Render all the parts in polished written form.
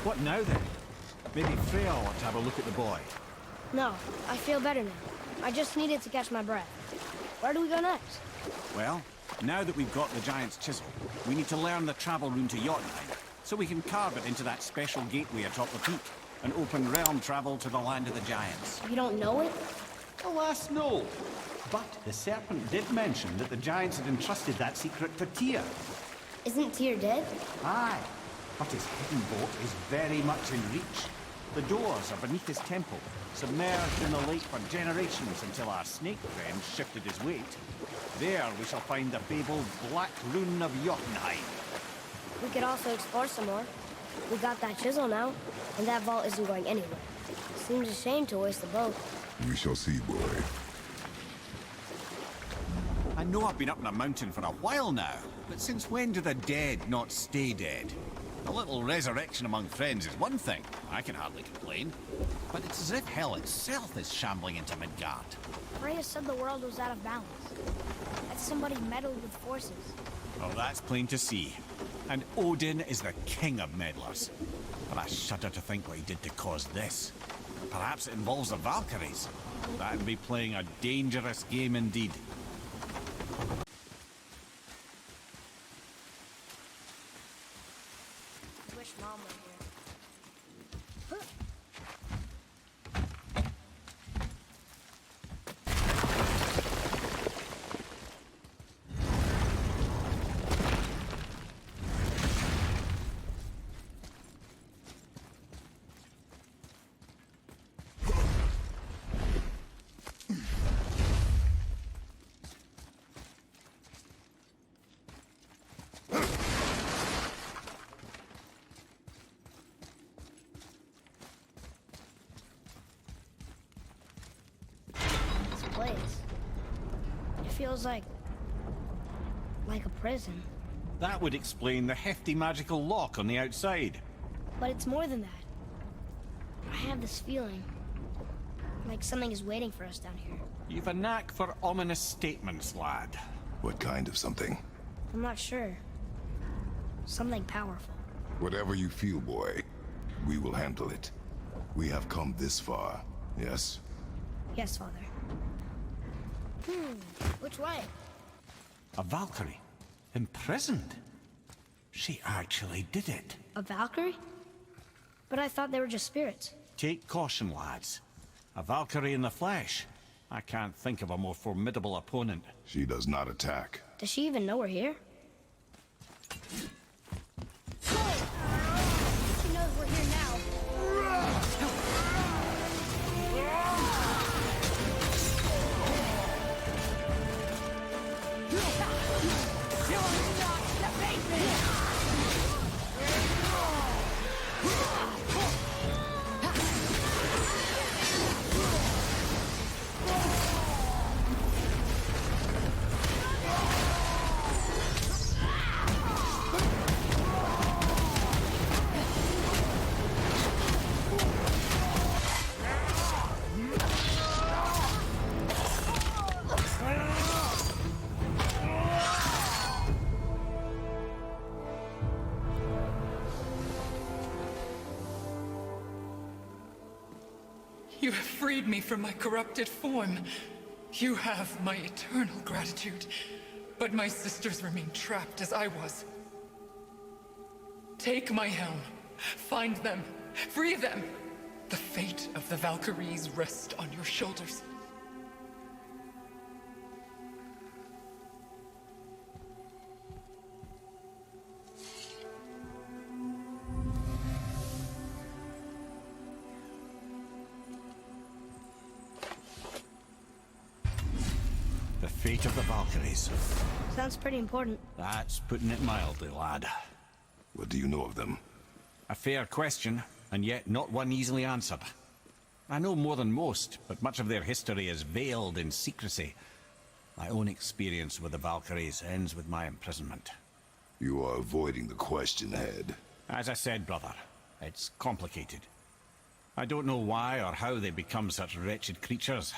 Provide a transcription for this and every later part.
What now then? Maybe Freya ought to have a look at the boy. No, I feel better now. I just needed to catch my breath. Where do we go next? Well, now that we've got the giant's chisel, we need to learn the travel rune to Jotunheim, so we can carve it into that special gateway atop the peak, and open realm travel to the land of the giants. You don't know it? Alas, no. But the serpent did mention that the giants had entrusted that secret to Tyr. Isn't Tyr dead? Aye, but his hidden boat is very much in reach. The doors are beneath his temple, submerged in the lake for generations until our snake friend shifted his weight. There we shall find the fabled Black Rune of Jotunheim. We could also explore some more. We got that chisel now, and that vault isn't going anywhere. Seems a shame to waste the boat. We shall see, boy. I know I've been up in a mountain for a while now, but since when do the dead not stay dead? A little resurrection among friends is one thing. I can hardly complain. But it's as if hell itself is shambling into Midgard. Freya said the world was out of balance. That somebody meddled with forces. Oh, that's plain to see. And Odin is the king of meddlers. But I shudder to think what he did to cause this. Perhaps it involves the Valkyries. That'd be playing a dangerous game indeed. Wish Mom were here. Place. It feels like a prison. That would explain the hefty magical lock on the outside. But it's more than that. I have this feeling like something is waiting for us down here. You've a knack for ominous statements, lad. What kind of something? I'm not sure. Something powerful. Whatever you feel, boy, we will handle it. We have come this far, yes? Yes, Father. Which way? A Valkyrie? Imprisoned? She actually did it. A Valkyrie? But I thought they were just spirits. Take caution, lads. A Valkyrie in the flesh. I can't think of a more formidable opponent. She does not attack. Does she even know we're here? She knows we're here now. You have freed me from my corrupted form. You have my eternal gratitude. But my sisters remain trapped as I was. Take my helm. Find them. Free them. The fate of the Valkyries rests on your shoulders. The fate of the Valkyries. Sounds pretty important. That's putting it mildly, lad. What do you know of them? A fair question, and yet not one easily answered. I know more than most, but much of their history is veiled in secrecy. My own experience with the Valkyries ends with my imprisonment. You are avoiding the question, Head. As I said, brother, it's complicated. I don't know why or how they become such wretched creatures,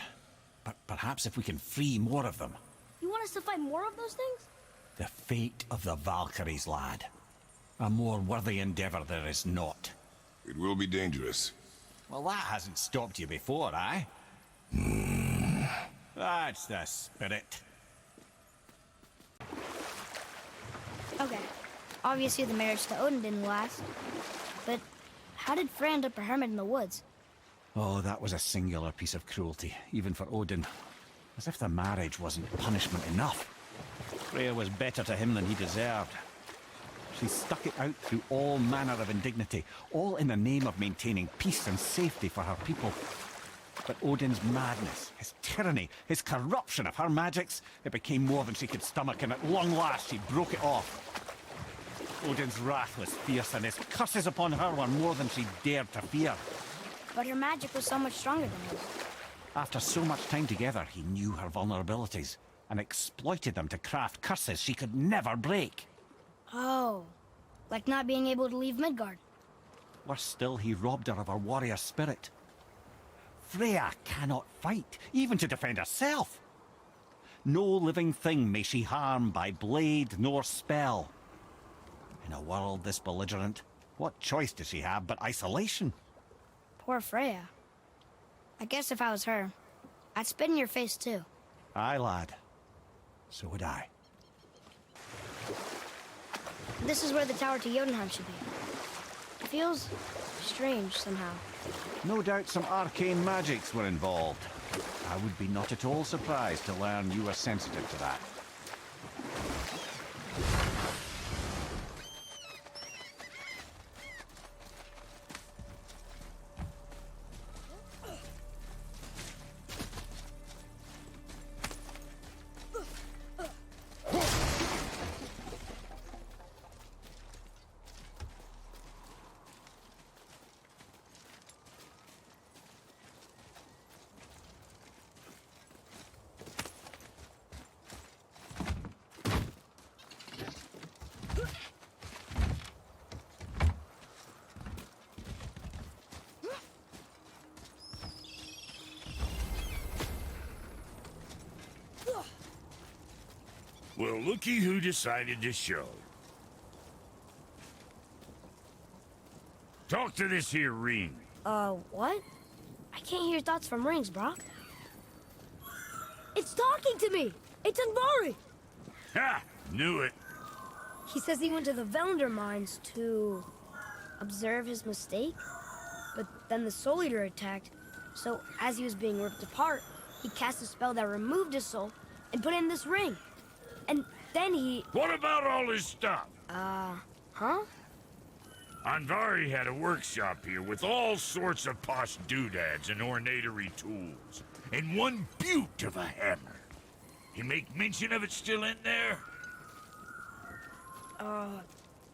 but perhaps if we can free more of them. You want us to fight more of those things? The fate of the Valkyries, lad. A more worthy endeavor there is not. It will be dangerous. Well, that hasn't stopped you before, eh? That's the spirit. Okay. Obviously the marriage to Odin didn't last. But how did Frey end up a hermit in the woods? Oh, that was a singular piece of cruelty, even for Odin. As if the marriage wasn't punishment enough. Freya was better to him than he deserved. She stuck it out through all manner of indignity, all in the name of maintaining peace and safety for her people. But Odin's madness, his tyranny, his corruption of her magics, it became more than she could stomach, and at long last she broke it off. Odin's wrath was fierce, and his curses upon her were more than she dared to fear. But her magic was so much stronger than his. After so much time together, he knew her vulnerabilities, and exploited them to craft curses she could never break. Oh, like not being able to leave Midgard. Worse still, he robbed her of her warrior spirit. Freya cannot fight, even to defend herself. No living thing may she harm by blade nor spell. In a world this belligerent, what choice does she have but isolation? Poor Freya. I guess if I was her, I'd spit in your face too. Aye, lad. So would I. This is where the tower to Jotunheim should be. It feels strange somehow. No doubt some arcane magics were involved. I would be not at all surprised to learn you were sensitive to that. Well, looky who decided to show. Talk to this here ring. What? I can't hear thoughts from rings, Brock. It's talking to me! It's Andvari! Ha! Knew it. He says he went to the Velander mines to observe his mistake, but then the Soul Eater attacked, so as he was being ripped apart, he cast a spell that removed his soul and put it in this ring. And then he... What about all his stuff? Huh? Andvari had a workshop here with all sorts of posh doodads and ornatery tools. And one beaut of a hammer. You make mention of it still in there?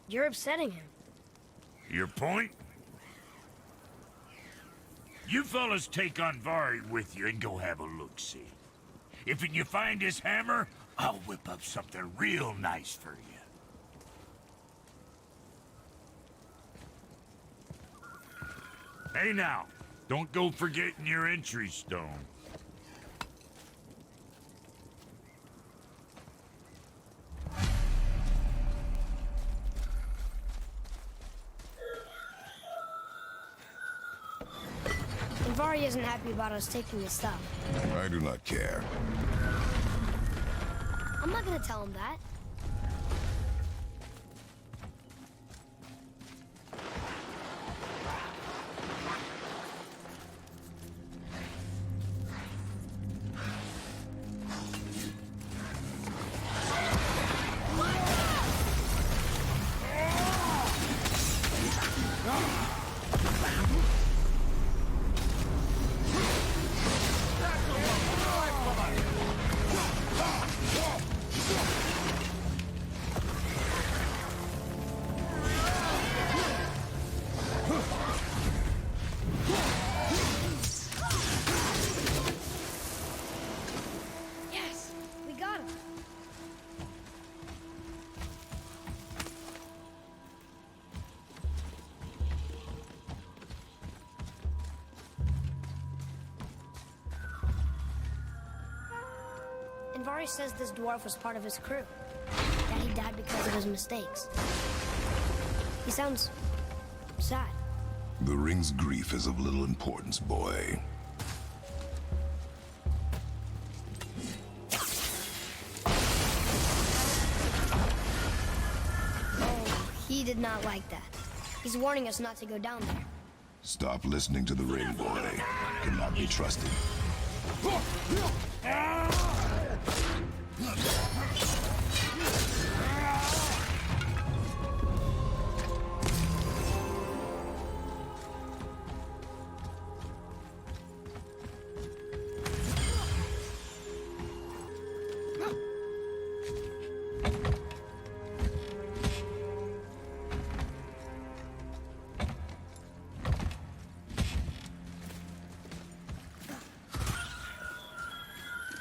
You're upsetting him. Your point? You fellas take Andvari with you and go have a look-see. If you find his hammer, I'll whip up something real nice for you. Hey now, don't go forgetting your entry stone. Andvari isn't happy about us taking his stuff. I do not care. I'm not gonna tell him that. Yes, we got him. Andvari says this dwarf was part of his crew, that he died because of his mistakes. He sounds sad. The ring's grief is of little importance, boy. Oh, he did not like that. He's warning us not to go down there. Stop listening to the ring, boy. Cannot be trusted.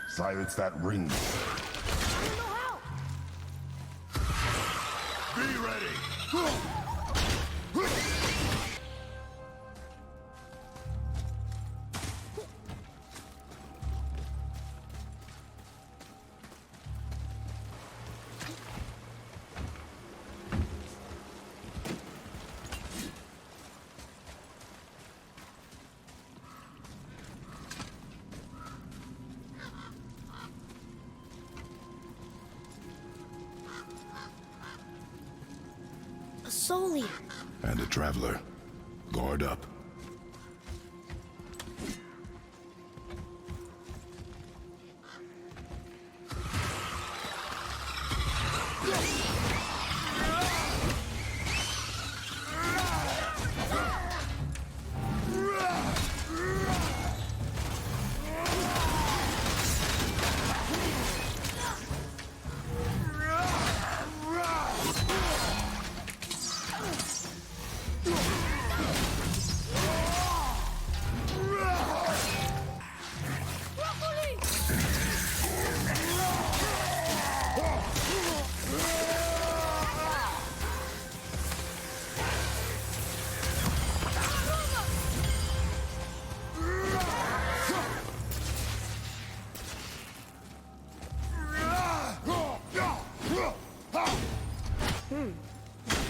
Silence that ring. Be ready! A soul eater. And a traveler. Guard up.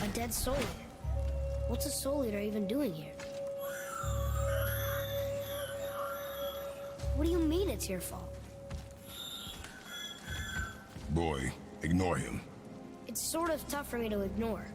A dead soul eater. What's a soul eater even doing here? What do you mean it's your fault? Boy, ignore him. It's sort of tough for me to ignore.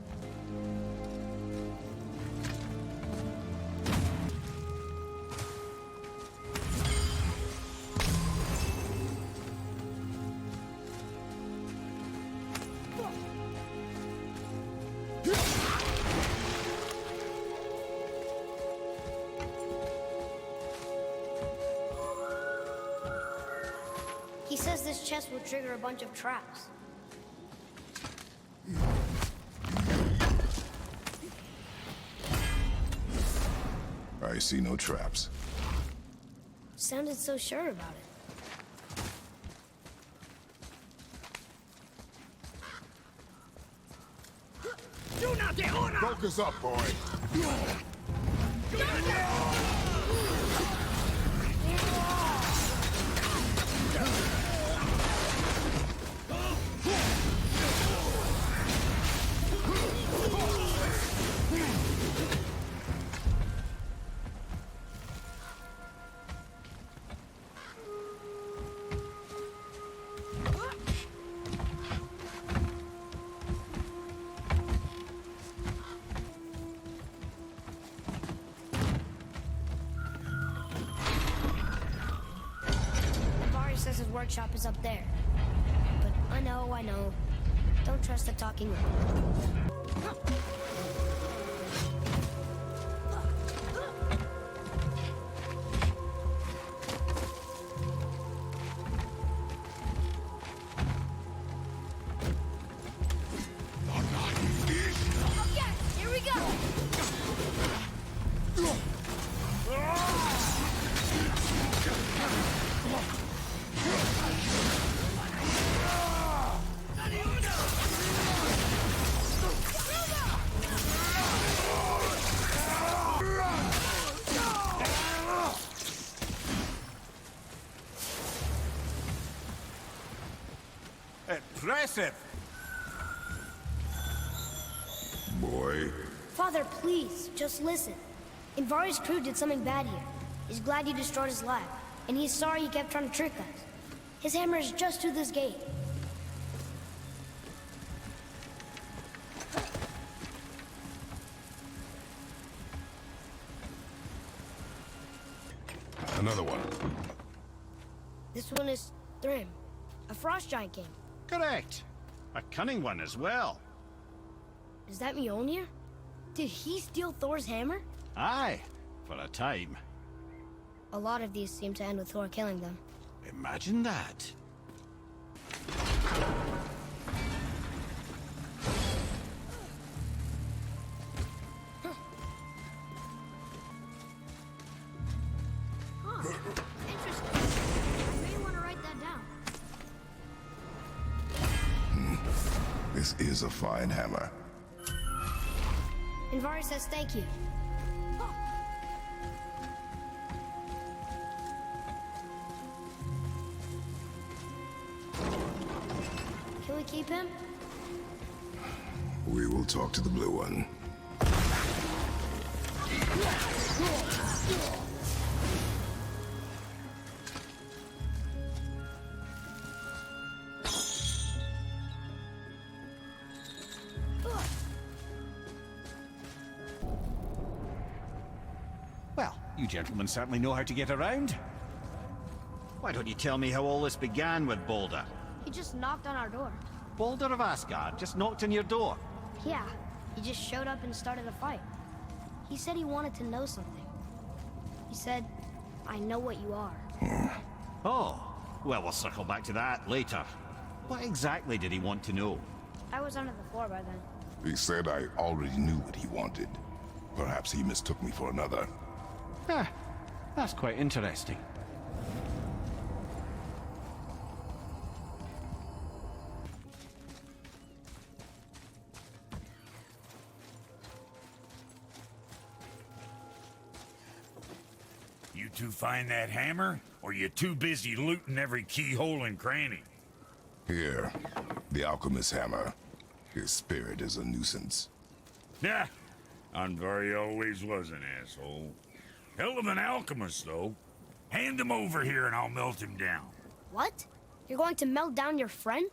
He says this chest will trigger a bunch of traps. I see no traps. Sounded so sure about it. Focus up, boy. Says his workshop is up there. But I know. Don't trust the talking rock. Okay, here we go. Impressive! Boy, Father, please, just listen. Invari's crew did something bad here. He's glad you destroyed his lab, and he's sorry he kept trying to trick us. His hammer is just through this gate. Another one. This one is Thrym, a frost giant king. Correct. A cunning one as well. Is that Mjolnir? Did he steal Thor's hammer? Aye, for a time. A lot of these seem to end with Thor killing them. Imagine that. Interesting. You may want to write that down. This is a fine hammer. Invari says thank you. Can we keep him? We will talk to the blue one. Well, you gentlemen certainly know how to get around. Why don't you tell me how all this began with Balder? He just knocked on our door. Balder of Asgard just knocked on your door. Yeah, he just showed up and started a fight. He said he wanted to know something. He said, I know what you are. Oh, well, we'll circle back to that later. What exactly did he want to know? I was under the floor by then. He said I already knew what he wanted. Perhaps he mistook me for another. Ah, that's quite interesting. You two find that hammer, or you too busy looting every keyhole and cranny? Here, the alchemist's hammer. His spirit is a nuisance. Nah, Andvari always was an asshole. Hell of an alchemist, though. Hand him over here and I'll melt him down. What? You're going to melt down your friend?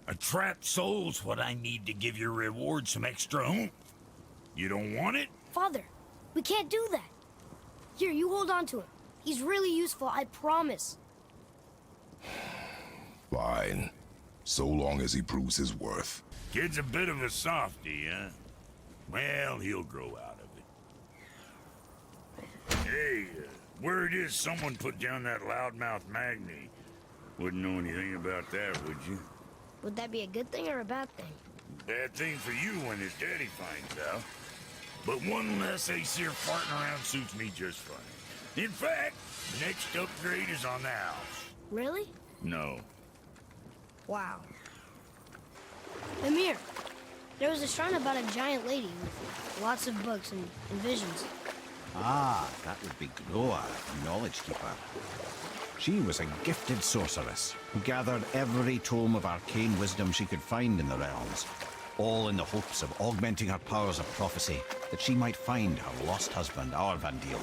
A trapped soul's what I need to give your reward some extra oomph. You don't want it? Father, we can't do that. Here, you hold on to him. He's really useful, I promise. Fine. So long as he proves his worth. Kid's a bit of a softy, huh? Well, he'll grow out of it. Hey, word is someone put down that loudmouth Magni. Wouldn't know anything about that, would you? Would that be a good thing or a bad thing? Bad thing for you when his daddy finds out. But one less Aesir farting around suits me just fine. In fact, next upgrade is on the house. Really? No. Wow. Amir, there was a shrine about a giant lady with lots of books and visions. Ah, that would be Groa, Knowledge Keeper. She was a gifted sorceress who gathered every tome of arcane wisdom she could find in the realms, all in the hopes of augmenting her powers of prophecy, that she might find her lost husband, Arvandil.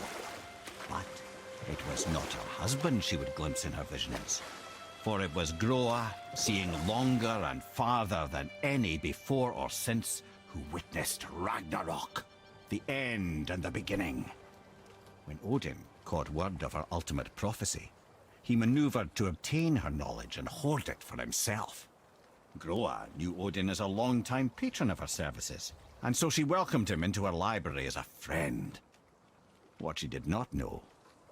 But it was not her husband she would glimpse in her visions, for it was Groa, seeing longer and farther than any before or since, who witnessed Ragnarok, the end and the beginning. When Odin caught word of her ultimate prophecy, he maneuvered to obtain her knowledge and hoard it for himself. Groa knew Odin as a long-time patron of her services, and so she welcomed him into her library as a friend. What she did not know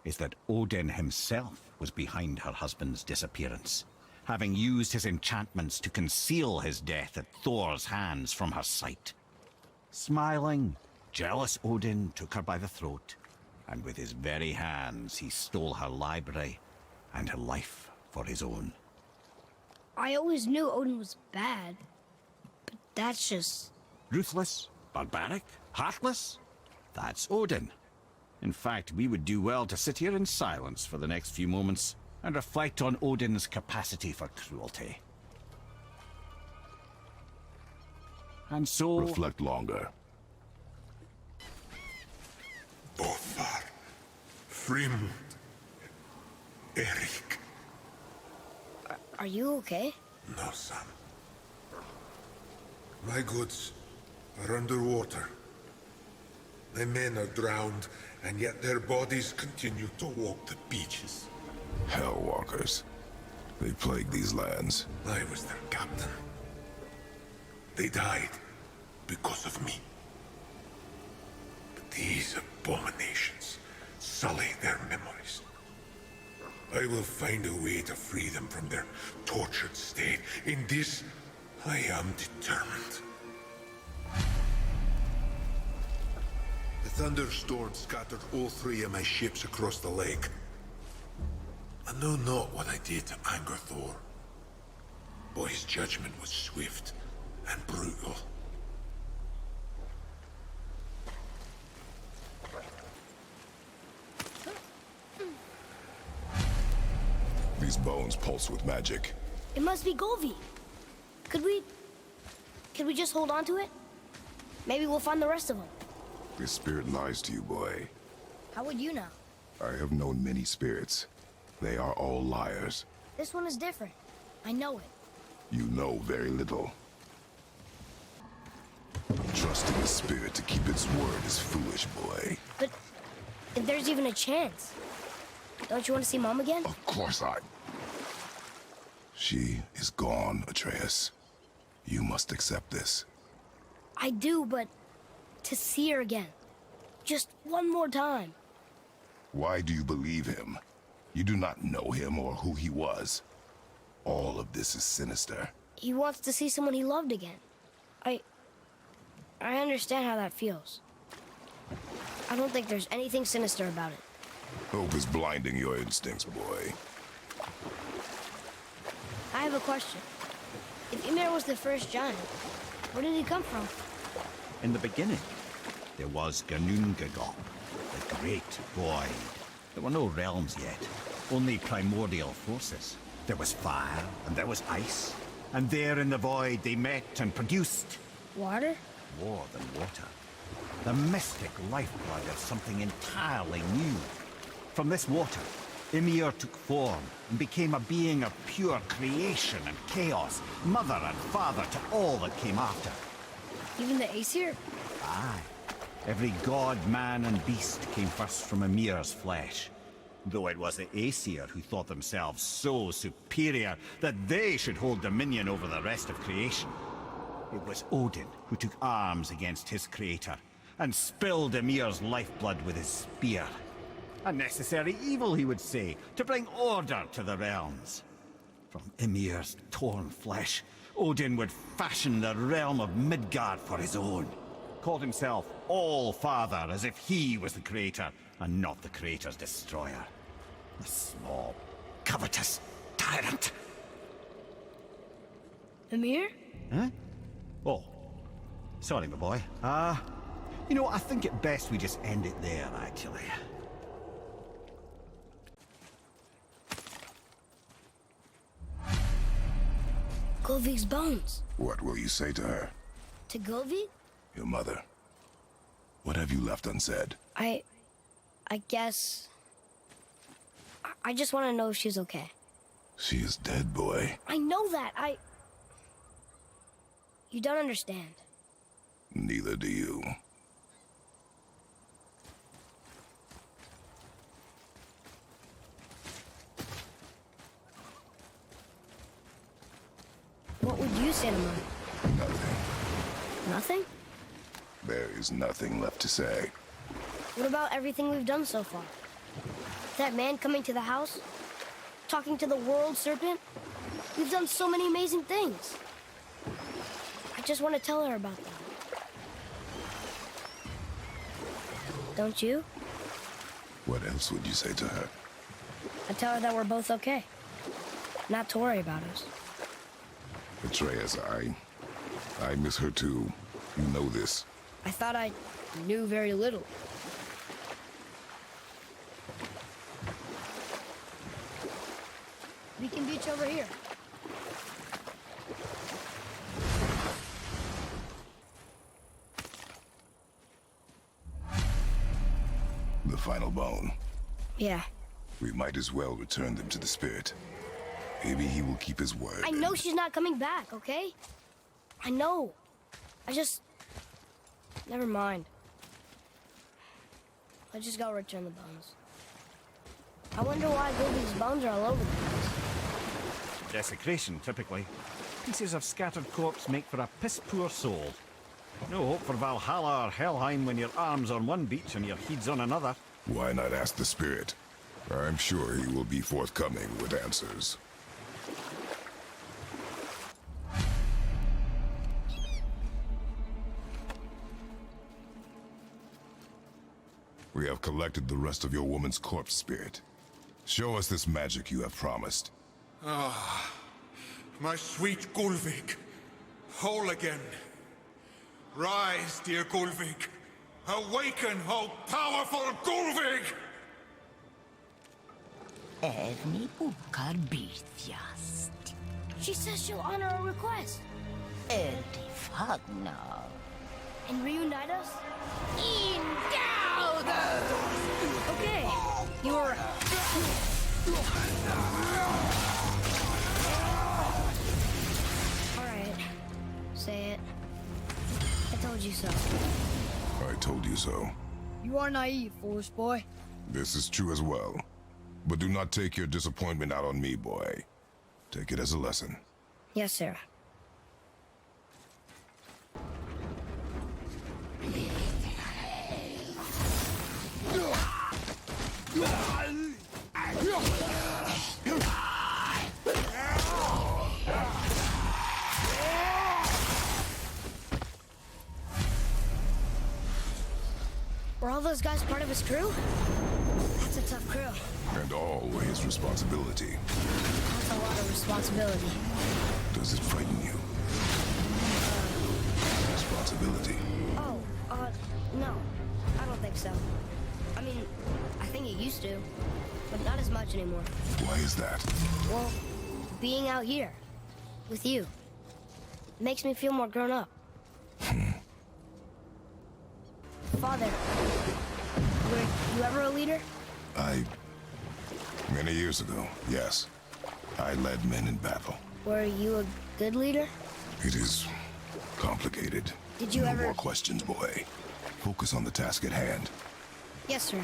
is that Odin himself was behind her husband's disappearance, having used his enchantments to conceal his death at Thor's hands from her sight. Smiling, jealous Odin took her by the throat, and with his very hands he stole her library and her life for his own. I always knew Odin was bad, but that's just... Ruthless, barbaric, heartless? That's Odin. In fact, we would do well to sit here in silence for the next few moments and reflect on Odin's capacity for cruelty. And so... Reflect longer. Both Frimund. Eric. Are you okay? No, son. My goods are underwater. My men are drowned, and yet their bodies continue to walk the beaches. Hellwalkers. They plague these lands. I was their captain. They died because of me. But these abominations sully their memories. I will find a way to free them from their tortured state. In this, I am determined. The thunderstorm scattered all 3 of my ships across the lake. I know not what I did to anger Thor, but his judgment was swift and brutal. These bones pulse with magic. It must be Golvi. Could we just hold on to it? Maybe we'll find the rest of them. This spirit lies to you, boy. How would you know? I have known many spirits. They are all liars. This one is different. I know it. You know very little. Trusting a spirit to keep its word is foolish, boy. But if there's even a chance, don't you want to see Mom again? Of course I... She is gone, Atreus. You must accept this. I do, but to see her again. Just one more time. Why do you believe him? You do not know him or who he was. All of this is sinister. He wants to see someone he loved again. I understand how that feels. I don't think there's anything sinister about it. Hope is blinding your instincts, boy. I have a question. If Ymir was the first giant, where did he come from? In the beginning, there was Ginnungagap, the Great Void. There were no realms yet, only primordial forces. There was fire, and there was ice. And there in the void they met and produced... Water? more than water. The mystic lifeblood of something entirely new. From this water, Ymir took form and became a being of pure creation and chaos, mother and father to all that came after. Even the Aesir? Aye. Every god, man, and beast came first from Ymir's flesh. Though it was the Aesir who thought themselves so superior that they should hold dominion over the rest of creation. It was Odin who took arms against his creator and spilled Ymir's lifeblood with his spear. A necessary evil, he would say, to bring order to the realms. From Ymir's torn flesh, Odin would fashion the realm of Midgard for his own. Called himself All-Father, as if he was the creator and not the creator's destroyer. A small, covetous tyrant. Ymir? Huh? Oh, sorry, my boy. You know, I think it best we just end it there, actually. Golvik's bones. What will you say to her? To Golvik? Your mother. What have you left unsaid? I guess... I just want to know if she's okay. She is dead, boy. I know that. You don't understand. Neither do you. What would you say to Mom? Nothing. Nothing? There is nothing left to say. What about everything we've done so far? That man coming to the house? Talking to the world serpent? We've done so many amazing things. I just want to tell her about them. Don't you? What else would you say to her? I tell her that we're both okay. Not to worry about us. Atreus, I miss her too. You know this. I thought I knew very little. We can beach over here. The final bone. Yeah. We might as well return them to the spirit. Maybe he will keep his word. I know she's not coming back, okay? I know. Never mind. Let's just go return the bones. I wonder why Goldie's bones are all over the place. Desecration, typically. Pieces of scattered corpse make for a piss-poor soul. No hope for Valhalla or Helheim when your arm's on one beach and your head's on another. Why not ask the spirit? I'm sure he will be forthcoming with answers. We have collected the rest of your woman's corpse, spirit. Show us this magic you have promised. My sweet Gulvik, whole again. Rise, dear Gulvik. Awaken, oh powerful Gulvik! Erni bukar bithjast. She says she'll honor our request Erdi fagnar. and reunite us. Ingauder! Okay, you were right. All right, say it. I told you so. I told you so. You are naive, foolish boy. This is true as well. But do not take your disappointment out on me, boy. Take it as a lesson. Yes, sir. Were all those guys part of his crew? That's a tough crew. And all were his responsibility. That's a lot of responsibility. Does it frighten you? Responsibility. Oh, no. I don't think so. I mean, I think it used to, but not as much anymore. Why is that? Well, being out here, with you, makes me feel more grown up. Father, were you ever a leader? Many years ago, yes. I led men in battle. Were you a good leader? It is complicated. Did you no ever- more questions, boy. Focus on the task at hand. Yes, sir.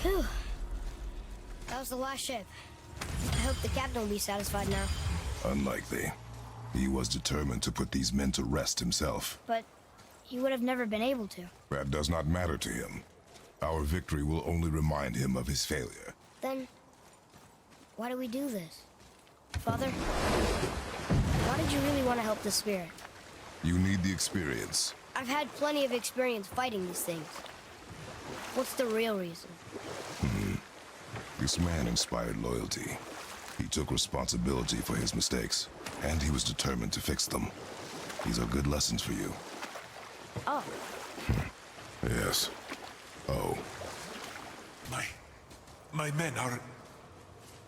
Phew. That was the last ship. I hope the captain will be satisfied now. Unlikely. He was determined to put these men to rest himself. But he would have never been able to. That does not matter to him. Our victory will only remind him of his failure. Then, why do we do this? Father, why did you really want to help the spirit? You need the experience. I've had plenty of experience fighting these things. What's the real reason? This man inspired loyalty. He took responsibility for his mistakes, and he was determined to fix them. These are good lessons for you. Oh, Yes. Oh, My men are...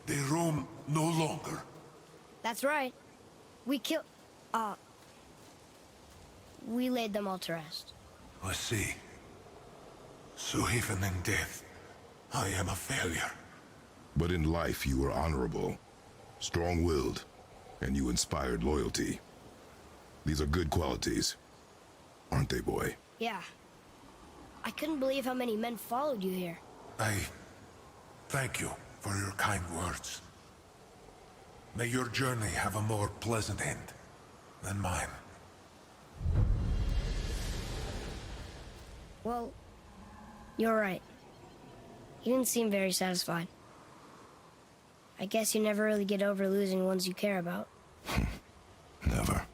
They roam no longer. that's right. We laid them all to rest. I see. So even in death, I am a failure. but in life you were honorable, strong-willed, and you inspired loyalty. These are good qualities, aren't they, boy? Yeah. I couldn't believe how many men followed you here. I thank you for your kind words. May your journey have a more pleasant end than mine. Well, you're right. You didn't seem very satisfied. I guess you never really get over losing ones you care about. Never.